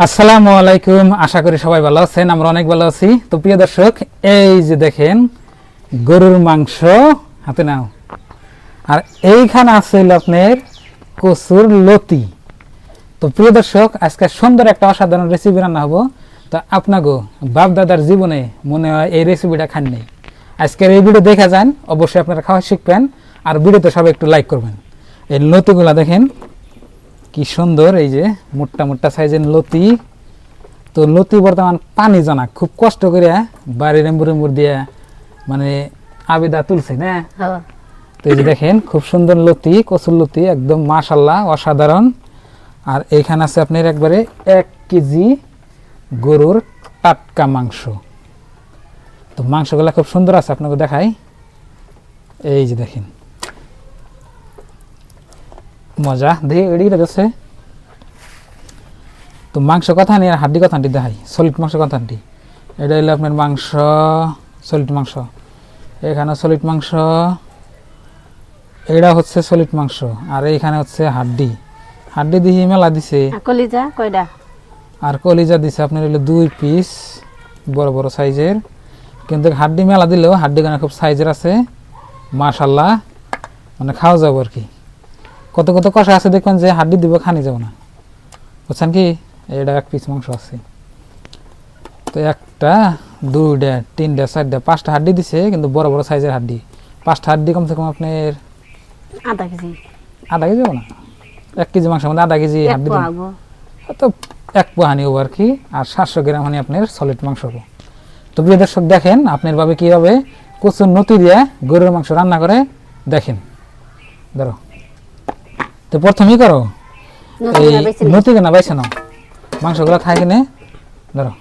আসসালামু আলাইকুম, আশা করি সবাই ভালো আছেন। আমরা অনেক ভালো আছি। তো প্রিয় দর্শক, এই যে দেখেন গরুর মাংস হাতে নাও, আর এইখানে আছে হলো আপনার কচুর লতি। তো প্রিয় দর্শক, আজকে সুন্দর একটা অসাধারণ রেসিপি রান্না হবো। তো আপনাকে বাপ দাদার জীবনে মনে হয় এই রেসিপিটা খাননি। আজকের এই ভিডিও দেখা যান, অবশ্যই আপনারা খাওয়া শিখবেন। আর ভিডিওতে সবাই একটু লাইক করবেন। এই লতিগুলা দেখেন কি সুন্দর, এই যে মোটা মোটা সাইজের লতি। তো লতি বর্তমান পানি জানা খুব কষ্ট করে বাড়ির এম্বুর দিয়ে মানে আবিদা তুলছে না। তো এই যে দেখেন খুব সুন্দর লতি, কচুর লতি, একদম মাশাআল্লাহ অসাধারণ। আর এইখানে আছে আপনার একবারে 1 কেজি গরুর টাটকা মাংস। তো মাংসগুলা খুব সুন্দর আছে, আপনাকে দেখাই। এই যে দেখেন মজা দেখে এড়িয়ে যাচ্ছে। তো মাংস কথা নিয়ে হাড্ডি কথাটি দেখাই, সলিড মাংস কথাটি। এটা হলো আপনার মাংস, সলিড মাংস। এখানে সলিড মাংস, এটা হচ্ছে সলিড মাংস। আর এইখানে হচ্ছে হাড্ডি। হাড্ডি দিয়ে মেলা দিছে। কলিজা কয়টা? আর কলিজা দিছে আপনার হলো 2 পিস বড় বড় সাইজের। কিন্তু হাড্ডি মেলা দিলেও হাড্ডি গানা খুব সাইজের আছে, মাশাআল্লাহ। মানে খাওয়া যাবো আর কি। কত কত কষা আছে দেখবেন যে হাড্ডি দিব খানি যাব না, বুঝছেন কি। এটা 1 পিস মাংস আছে। তো 1টা 2টা 3টা 4টা 5টা হাড্ডি দিছে, কিন্তু বড় বড় সাইজের হাড্ডি। 5টা হাড্ডি কমসে কম আপনার আধা কেজি যাব না। 1 কেজি মাংসের মধ্যে আধা কেজি হাড্ডি দেবো, তো 1 পোয়া হানি হবো আর কি। আর 700 গ্রাম হানি আপনার সলিড মাংস হবো। তো প্রিয় দর্শক, দেখেন আপনার ভাবে কীভাবে কচুর নতি দিয়ে গরুর মাংস রান্না করে দেখেন। ধরো, তো প্রথমেই করো এই নতি কেনা বাইছে নাও, মাংসগুলো খাই কিনে ধরো।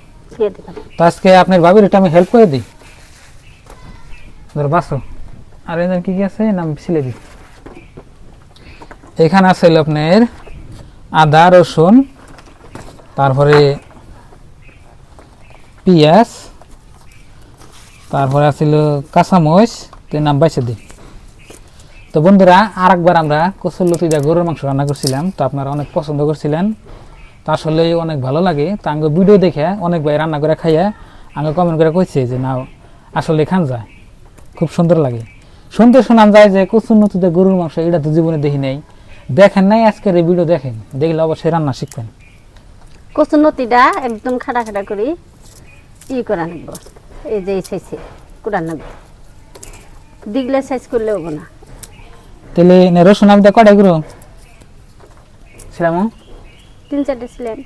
তো আজকে আপনার বাবির এটা আমি হেল্প করে দিই। ধরো বাসো। আর এদের কি কি আছে নাম ছিলে দিই। এখানে আছে আপনার আদা রসুন, তারপরে পেঁয়াজ, তারপরে আছিল কাঁচামরিচ। তো নাম বাইছে দিই। তো বন্ধুরা, আর একবার আমরা কচুর লতি দিয়ে গরুর মাংস রান্না করছিলাম। তো আপনারা অনেক পছন্দ করছিলেন। তা আসলে অনেক ভালো লাগে। তা আগে ভিডিও দেখে অনেক ভাই রান্না করে খাইয়া আগে কমেন্ট করে কইছে যে না আসলে খান যায়, খুব সুন্দর লাগে। শুনতে শোনান যায় যে কচুর লতিতে গরুর মাংস, এটা তো জীবনে দেখি নাই। দেখেন নাই, আজকের এই ভিডিও দেখেন, দেখলে অবশ্যই রান্না শিখবেন। কচুর লতিটা একদম খাটা খাটা করি করা নেব। এই যে সাইজে কুড়া নেব, দিগলে সাইজ করলে হবো না। তাহলে রসুন আমি কটাই করো ছিলাম? 3-4টা ছিলেন।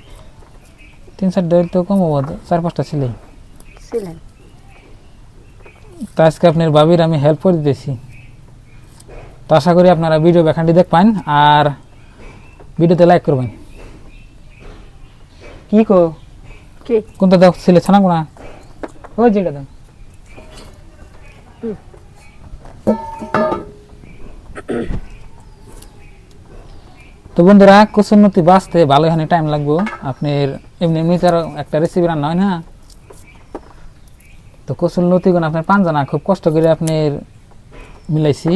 3-4টা তো কম হবো, 4-5টা ছিলেন। তো আজকে আপনার বাবির আমি হেল্প করে দিতেছি। তো আশা করি আপনারা ভিডিও ব্যাখানটি দেখবেন আর ভিডিওতে লাইক করবেন। কি কো কি কোনটা দাও ছিলে ছানা কোনা? ওই যেটা দাও। তো বন্ধুরা, কচুর লতি বাঁচতে ভালো এখানে টাইম লাগবে। আপনার এমনি এমনি তার একটা রেসিপি রান্না হয় না। তো কচুর লতি কোন আপনার পাঞ্জানা খুব কষ্ট করে আপনার মিলাইছি।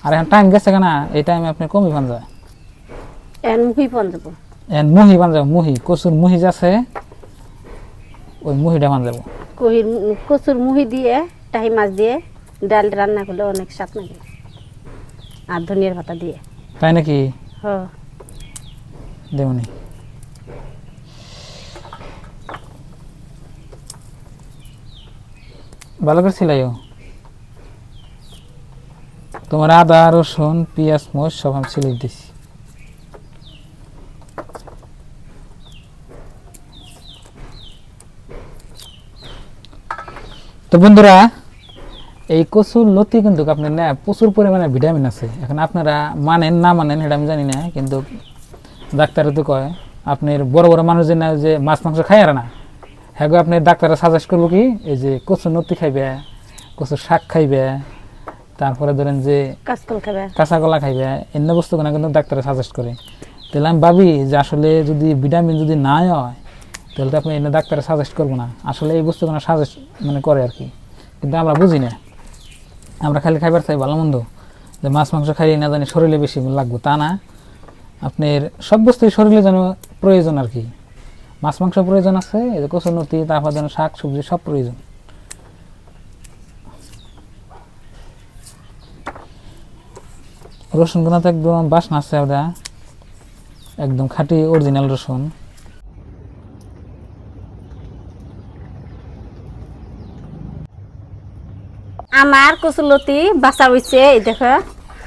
আর এখন টাইম গেছে কেনা, এই টাইমে আপনার কমই পান যায়। মুহি পান যাবো, মুহি পান যাবো। মুহি কচুর মুহি আছে, ওই মুহিটা পান যাবো। কচুর মুহি দিয়ে টাহি মাছ দিয়ে ডাল রান্না করলে অনেক স্বাদ লাগে। আর ধনিয়ার পাতা দিয়ে। তাই নাকি? হ্যাঁ দেবনি। ভালো করে ছিলাইও। তোমার আদা রসুন পেঁয়াজ মরিচ সব আমি ছিলে দিছি। তো বন্ধুরা, এই কচুর লতি কিন্তু আপনার না প্রচুর পরিমাণে ভিটামিন আছে। এখন আপনারা মানেন না মানেন এটা আমি জানি না, কিন্তু ডাক্তারে তো কয় আপনার বড় বড় মানুষ যে মাছ মাংস খাই আর না, হ্যাঁ আপনি ডাক্তাররা সাজেস্ট করবো কি এই যে কচুর লতি খাইবে, কচুর শাক খাইবে, তারপরে ধরেন যে কাঁচা কলা খাইবে, এমন বস্তু না কিন্তু ডাক্তারে সাজেস্ট করে। তাহলে আমি ভাবি যে আসলে যদি ভিটামিন যদি না হয় তাহলে তো আপনি এনে ডাক্তারে সাজেস্ট করবো না। আসলে এই বস্তুগুলো সাজেস্ট মানে করে আর কি, কিন্তু আমরা বুঝি না। আমরা খালি খাইবার চাই ভালো মন্দ, যে মাছ মাংস খাইলে না জানি শরীরে বেশি লাগবে তা না। আপনার সব বস্তুই শরীরে যেন প্রয়োজন আর কি। মাছ মাংস প্রয়োজন আছে, এই যে কচুরলতি, তারপর যেন শাক সবজি সব প্রয়োজন। রসুন গুলো তো একদম বাসনা আছে, ওটা একদম খাঁটি অরিজিনাল রসুন। আমার কচুরলতি বাঁচা হয়েছে, এই দেখো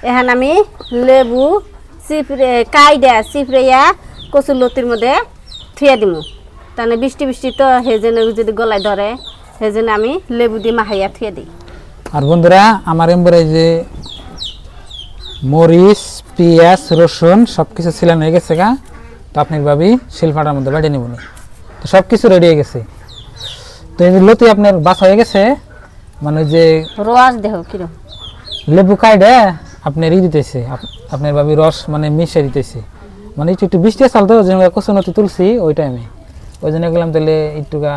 এখন আমি লেবু চিপড়ে কাইডা চিপড়িয়া কচুরলতির মধ্যে থুয়ে দিব। তাহলে বৃষ্টি বৃষ্টি তো সেজন্য যদি গলায় ধরে, সেজন্য আমি লেবু দিয়ে মাখাইয়া থুয়ে দিই। আর বন্ধুরা আমার এমবরে যে মরিচ পেঁয়াজ রসুন সব কিছু ছিলানো হয়ে গেছে গা, তো আপনি ভাবি শিলফাটার মধ্যে বাড়িয়ে নেব। তো সব কিছু রেডি হয়ে গেছে। তো এই লতি আপনার বাছা হয়ে গেছে, মানে যে রস দেহ কিরম লেবু কাইডে আপনার দিতেছে, আপনার ভাবি রস মানে মিশে দিতেছে, মানে একটু একটু বৃষ্টি চাল তো কচুরলতি তুলছি ওই টাইমে, ওই জন্য গেলাম তাহলে একটুকা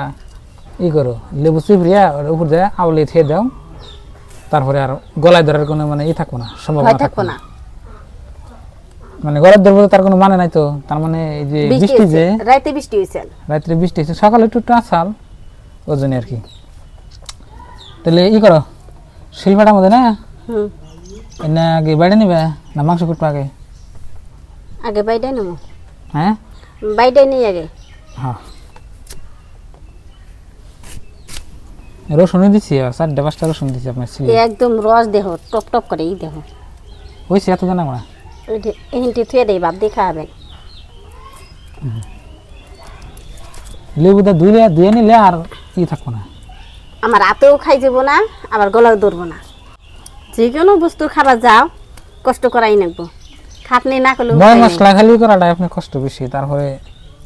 করো লেবু চিপড়িয়া উপর দিয়ে আউলে খেয়ে দাও, তারপরে আর গলায় ধরার কোনো মানে থাকবো না, সম্ভাবনা থাকবো না। মানে গলায় ধরবো তার কোনো মানে নাই, তো তার মানে এই যে বৃষ্টি যে রাতে বৃষ্টি হয়েছে, রাত্রে বৃষ্টি হয়েছে, সকালে একটু একটু আসাল, ওই জন্য আর কি। তাহলে করো শিলপাটার মধ্যে না না আগে বাইরে নিবে না মাংস কুটবো আগে? আগে বাইডাই নেবো। হ্যাঁ বাইডাই নেই আগে। হ্যাঁ রসুন দিচ্ছি, 4-5টা রসুন দিচ্ছি আপনার ছিল একদম রস দেহ টপ টপ করে এই দেহ হয়েছে এত জানা করা। এখানটি থুয়ে দেই, ভাব দিয়ে খাওয়াবেন। লেবুটা ধুয়ে নিলে আর থাকবো না, আমার হাতেও খাই যাব না, আবার গলাও ধরবো না। যে কোনো বস্তু খাবার যাও কষ্ট করাই নাকবো, খাটনি না করলে ময় মশলা খালি করাটা আপনি কষ্ট বেশি, তারপরে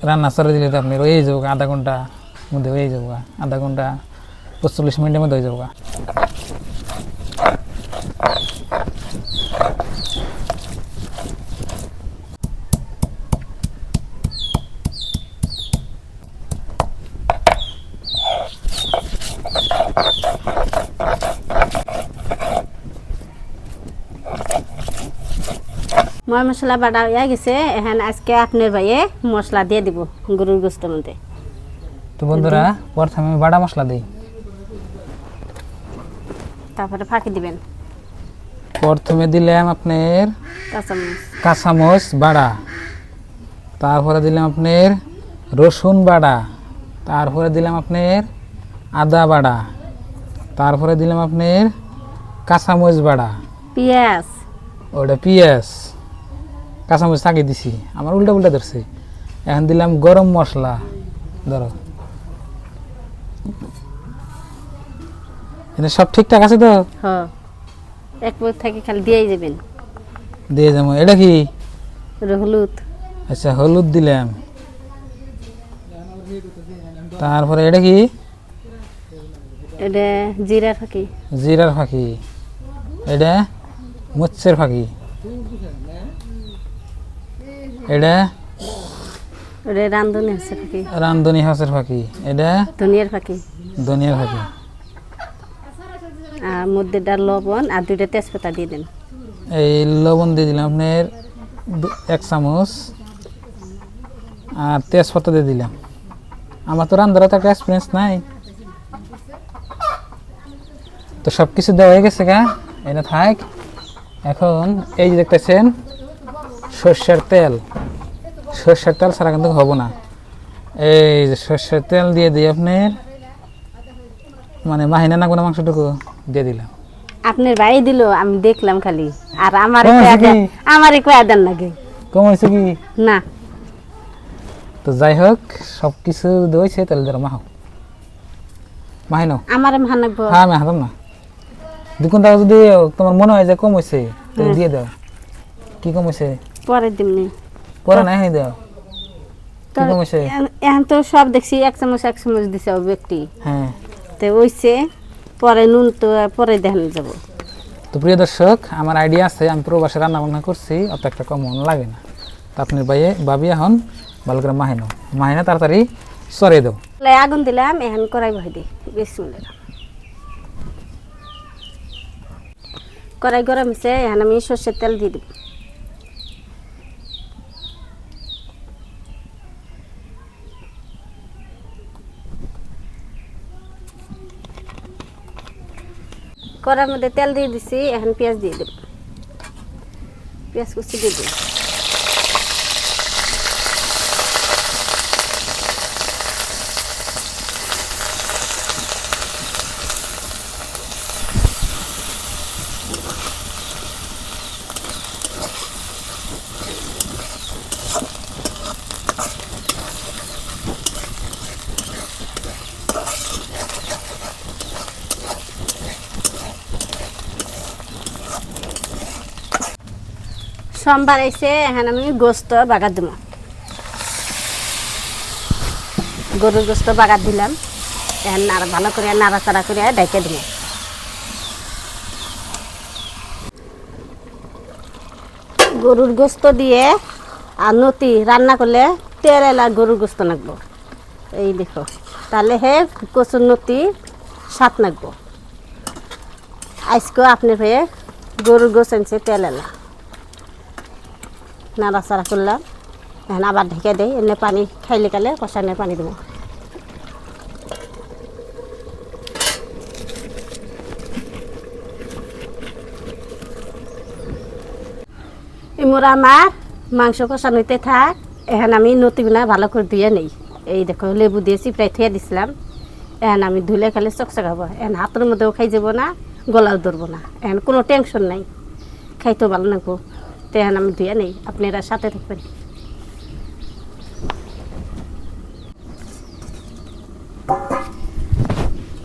রান্না চড়ে দিলে তো আপনি রয়ে যাবো আধা ঘন্টা মধ্যে, হয়ে যাবো আধা ঘন্টা 45 মিনিটের মধ্যে হয়ে যাবো। ময় মশলা বাটা হয়ে গেছে, এখন আজকে আপনার ভাইয়ে মশলা দিয়ে দিব গরুর গোস্তের মধ্যে। তো বন্ধুরা প্রথমে বাটা মশলা দিই, তারপরে ফাঁকি দিবেন। প্রথমে দিলাম আপনার কাঁচামরিচ, কাঁচামরিচ বাড়া, তারপরে দিলাম আপনার রসুন বাড়া, তারপরে দিলাম আপনার আদা বাড়া, তারপরে দিলাম আপনার কাঁচামরিচ বাড়া, পেঁয়াজ, ওটা পেঁয়াজ কাঁচামরিচ আগে দিছি, আমার উল্টা উল্টা ধরছে। এখন দিলাম গরম মশলা, ধরো এটা সব ঠিকঠাক আছে তো? হ্যাঁ এক পর থেকে খালি দিয়েই যাবেন। দিয়ে যাবো। এটা কি? হলুদ। আচ্ছা হলুদ দিলাম, তারপরে এটা কি? এটা জিরার ফাঁকি। জিরার ফাঁকি। এটা মুচ্ছের ফাঁকি। এটা রান্ধনি হাঁসের ফাঁকি। রান্ধনি হাঁসের ফাঁকি। এটা ধনিয়ার ফাঁকি। ধনিয়ার ফাঁকি। আর মধ্যেটা লবণ আর 2টা তেজপাতা দিয়ে দেন। এই লবণ দিয়ে দিলাম আপনার 1 চামচ, আর তেজপাতা দিয়ে দিলাম। আমার তো রান্নার তো একটা এক্সপিরিয়েন্স নাই, তো সব কিছু দেওয়া হয়ে গেছে গা, এটা থাক। এখন এই যে দেখতেছেন সর্ষের তেল, সর্ষের তেল ছাড়া কিন্তু হবো না। এই যে সর্ষের তেল দিয়ে দিই আপনার, মানে মাহিনা না কোনো মাংসটুকু দিয়ে দিলাম। আপনার ভাই দিল, আমি দেখলাম খালি। আর আমার কয়া দেন নাকি কম হয়েছে কি না? তো যাই হোক সব কিছু দইছে, তাহলে ধরো মাহো মাহিনো আমার মানাবো। হ্যাঁ আমি হাতাম না। দেখুন তাও যদি তোমার মনে হয় যে কম হয়েছে তাহলে দিয়ে দাও। কি কম হয়েছে পরে দিমনি, পরে না হয়ে দাও। কি কম হয়েছে? এখন তো সব দেখছি 1 চামচ দিছে ও ব্যক্তি। হ্যাঁ তো ওইছে পরে নুন তো পরে দেখানো যাব। তো প্রিয় দর্শক, আমার আইডিয়া আছে, আমি প্রবাসে রান্না বান্না করছি, অত একটা কম লাগে না। তো আপনার ভাবি এখন ভালো করে মাহিনো, মাহিনা তাড়াতাড়ি সরে দাও। আগুন দিলাম, এখন কড়াই বহাই দিই। বিসমিল্লাহ। কড়াই গরম হয়েছে, এখন আমি সর্ষের তেল দিয়ে দিব। কড়ার মধ্যে তেল দিয়ে দিছি, এখন পেঁয়াজ দিয়ে দেব। পেঁয়াজ কুচি দিয়ে দিই। সোমবার এসে এখন আমি গোস্ত বাগার দিব। গরুর গোস্ত বাগার দিলাম, এখন ভালো করে নাড়াচাড়া করে ঢেকে দিব। গরুর গোস্ত দিয়ে আর নতি রান্না করলে তেল এলা গরুর গোস্ত নাকবো। এই দেখো, তাহলে হে কচুর নতি স্বাদ নাকবো। আজকেও আপনার হয়ে গরুর গোস্ত আনছে তেল এলা, নাড়াচাড়া করলাম। এখন আবার ঢেকে দেয়, এনে পানি খাইলে কালে কষানোর পানি দেবো। এমরা আমার মাংস কষানোতে থাক, এখন আমি নতিগুনা ভালো করে ধুয়ে নেই। এই দেখো, লেবু দিয়ে চিপড়াই থুয়ে দিছিলাম। এখন আমি ধুলে খালে চকচকাবো। এখন হাতের মধ্যেও খাই যাব না, গলাও ধরবো না। এখন কোনো টেনশন নাই, খাইতেও ভালো লাগবো। তো এখন আমি ধুয়ে নেই, আপনারা সাথে থাকবেন।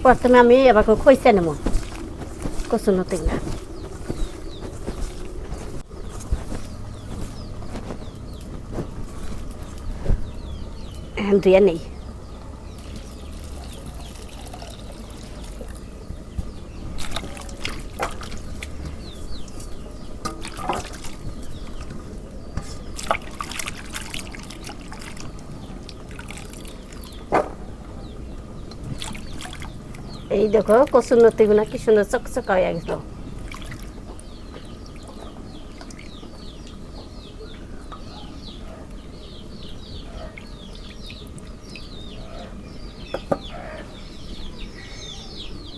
প্রথমে আমি এবার খইসা নেব কচুর নতিগুলা। এখন ধুয়ে নেই। এই দেখো কচুর নতিগুলা কি সুন্দর চকচকা হয়ে গেল।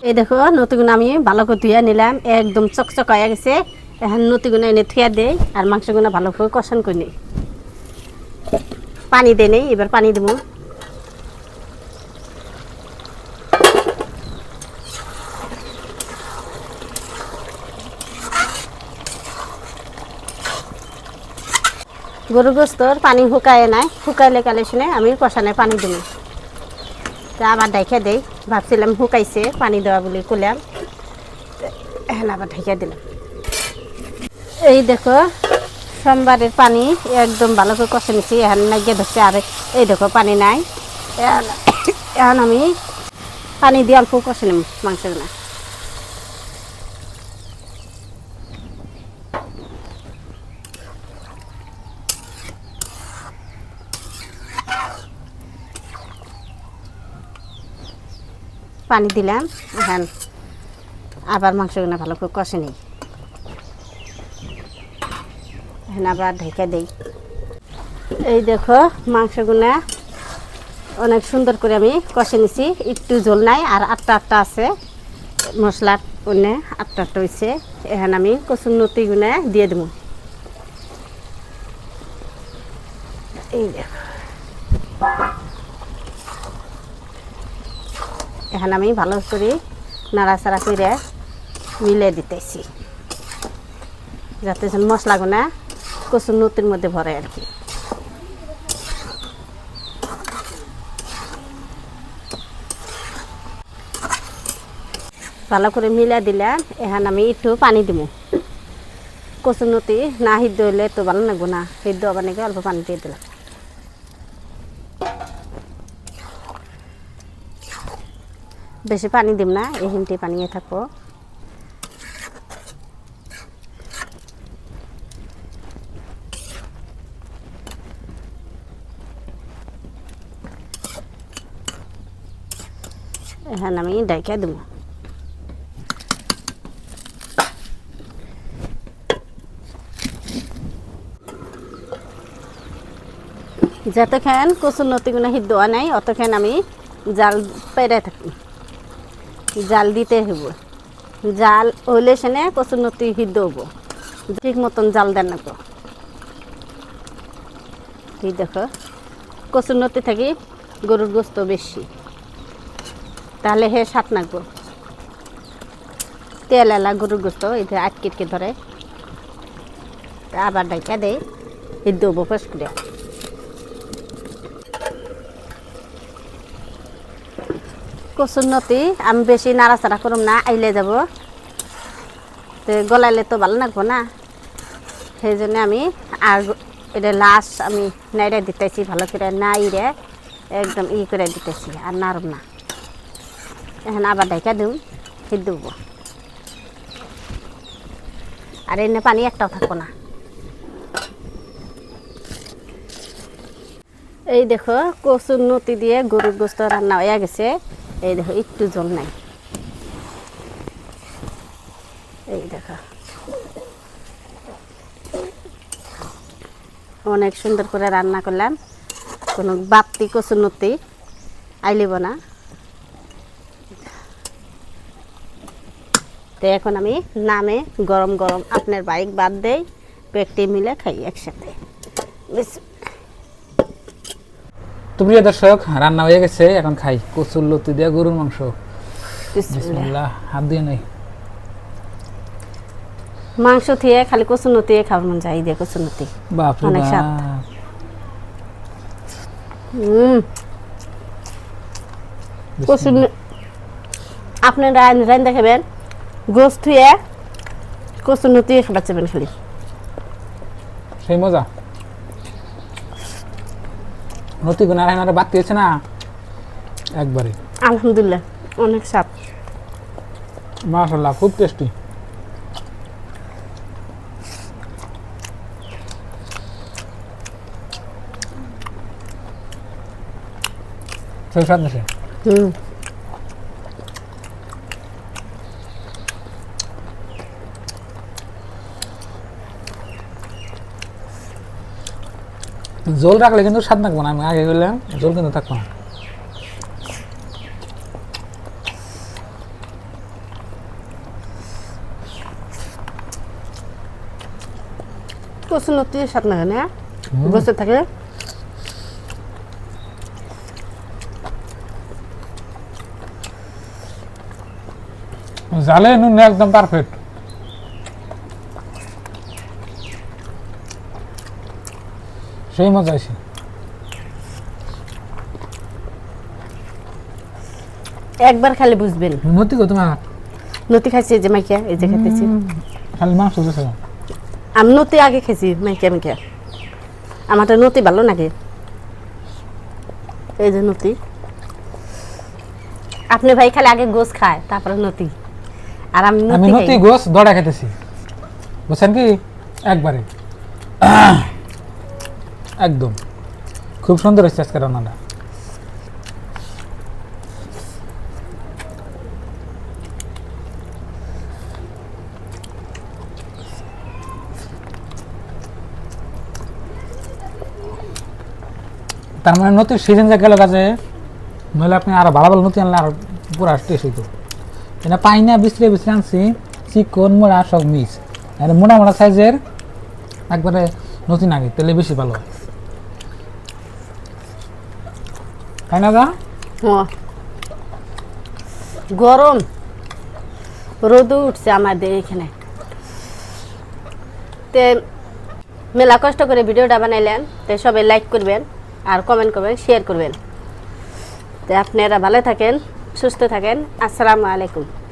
এই দেখো নতিগুনা আমি ভালো করে ধুয়ে নিলাম, একদম চকচকা হয়ে গেছে। এখন নতিগুনা এনে থুয়া দেই আর মাংসগুনা ভালো করে কষান করে নিই। পানি দিয়ে নেই, এবার পানি দেবো। গরু গোস্তর পানি শুকায় নাই, শুকাইলে কালে শুনে আমি কষানে পানি দিই। তা আবার ঢেকে দেই, ভাবছিলাম শুকাইছে পানি দেওয়া বলে করলাম, এখন আবার ঢেকে দিলাম। এই দেখো সোমবারের পানি একদম ভালো করে কষে নিচ্ছি, এখন নাইগে ধরছে। আর এই দেখো পানি নাই, এখন আমি পানি দিয়ে অল্প কষে নিব মাংসগুলো। পানি দিলাম, এখন আবার মাংসগুলো ভালো করে কষে নিই। এখন আবার ঢেকে দেই। এই দেখো মাংসগুলো অনেক সুন্দর করে আমি কষে নিছি, একটু ঝোল নাই আর আটটা আছে মশলার অন্য আটটা হয়েছে। এখন আমি কচুর নতিগুলো দিয়ে দেবো। এই দেখো, এখন আমি ভালো করে নাড়াচাড়া করে মিলে দিতেছি, যাতে মশলাগুলো কচুর নতির মধ্যে ভরে আর কি। ভালো করে মিলা দিলাম, এখন আমি একটু পানি দিব। কচুর নতি না সিদ্ধ হইলে তো ভালো লাগবো না, সিদ্ধ হবার নাকি অল্প পানি দিয়ে দিলাম। বেশি পানি দিব না, এই হিমটি পানিয়ে থাকবো। এখন আমি ঢেকে দেব। যতক্ষণ কচুর নতিগুলো সিদ্ধ হওয়া নাই অতক্ষণ আমি জাল পেরে থাকি, জাল দিতে হইব। জাল হইলে সেনে কচুর নতি সিদ্ধ হবো ঠিক মতন জাল দেন না তো এই দেখো কচুর নতি থাকি গরুর গোস্ত বেশি তাহলে হে স্বাদ নাকবো তেল এলা গরুর গোস্ত এতে আটকে ধরে আবার ডাইকা দেয় সিদ্ধ হবো ফেস করে কচুর নতি আমি বেশি নাড়াচাড়া করুম না আইলে যাব তো গলাইলে তো ভালো লাগবো না সেই জন্য আমি আর এটা লাস্ট আমি নাইড়া দিতেছি ভালো করে নাইড়ে একদম করে দিতেছি আর নাড়ব না এখন আবার ডাইকা দিম সিদ্ধ হবো আর এনে পানি একটাও থাকবো না এই দেখো কচুর নতি দিয়ে গরুর গোস্ত রান্না হয়ে গেছে এই দেখো একটু জল নাই এই দেখো অনেক সুন্দর করে রান্না করলাম কোনো বাপ্তি কচুর নতি আইলিব না তো এখন আমি নামে গরম গরম আপনার বাইক বাদ দেই পেটটি মিলে খাই একসাথে তো প্রিয় দর্শক রান্না হয়ে গেছে এখন খাই কচুর লতি দিয়ে গরুর মাংস বিসমিল্লাহ হাত দিয়ে নেই মাংস দিয়ে খালি কচুর নতি খাবার মন যায় দিয়ে কচুর নতি বাপ রে অনেক স্বাদ কচুর আপনারা রান্না খাবেন গোস থুয়ে কচুর নতি খাবার চাবেন খালি সেই মজা নতি গুনার হানারে বাদ দিয়েছে না একবারে আলহামদুলিল্লাহ অনেক স্বাদ মাশাআল্লাহ খুব টেস্টি সেই স্বাদ আছে জল রাখলে কিন্তু স্বাদ থাকবো না আমি আগে গেলাম জল কিন্তু থাকবো না কচুর নতি স্বাদ লাগে না বসে থাকে জালে নুন একদম পারফেক্ট সেই মজা আছে একবার খালি বুঝবেন নতি গো তোমার নতি খাইছি যে মাইকিয়া এই যে খেতেছি খালি মাংস দিছে আমি নতি আগে খেয়েছি মাইকিয়া মাইকিয়া আমার তো নতি ভালো লাগে এই যে নতি আপনি ভাই খালি আগে গোস খায় তারপরে নতি আর আমি নতি গোস দড়া খেতেছি বুঝছেন কি একবারে একদম খুব সুন্দর হয়েছে আজকে রান্নাটা তার মানে নতুন সিজন যা গেল কাজে নইলে আপনি আরো ভালো ভালো নতুন আনলে আর পুরা টেস্ট হইতো এটা পাই না বিছড়ে বিছড়ে আনছি চিকন মোড়া সব মিক্স আর মোটা মোটা সাইজের একবারে নতুন আগে তাহলে বেশি ভালো হয় তাই না? গরম রোদ উঠছে আমাদের এখানে তে মেলা কষ্ট করে ভিডিওটা বানাইলেন তো সবাই লাইক করবেন আর কমেন্ট করবেন শেয়ার করবেন তো আপনারা ভালো থাকেন সুস্থ থাকেন আসসালামু আলাইকুম।